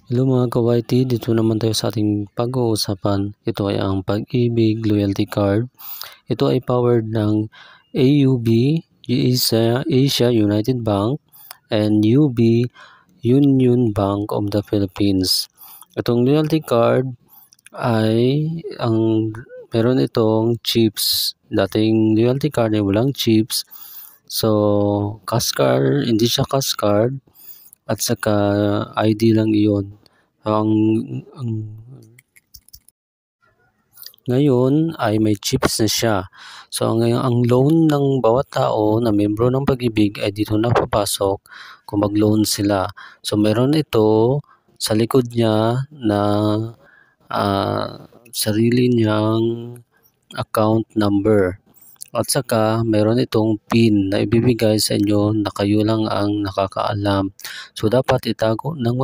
Hello mga ka-YT, dito naman tayo sa ating pag-uusapan. Ito ay ang Pag-ibig Loyalty Card. Ito ay powered ng AUB, Asia United Bank, and UB, Union Bank of the Philippines. Itong loyalty card ay meron itong chips. Dating loyalty card ay walang chips. So, cash card, hindi siya cash card. At saka ID lang iyon. Ang ngayon ay may chips na siya. So ang loan ng bawat tao na membro ng Pag-ibig ay dito na papasok kung mag-loan sila. So meron ito sa likod niya na sarili niyang account number. At saka meron itong PIN na ibibigay sa inyo na kayo lang ang nakakaalam. So dapat itago ng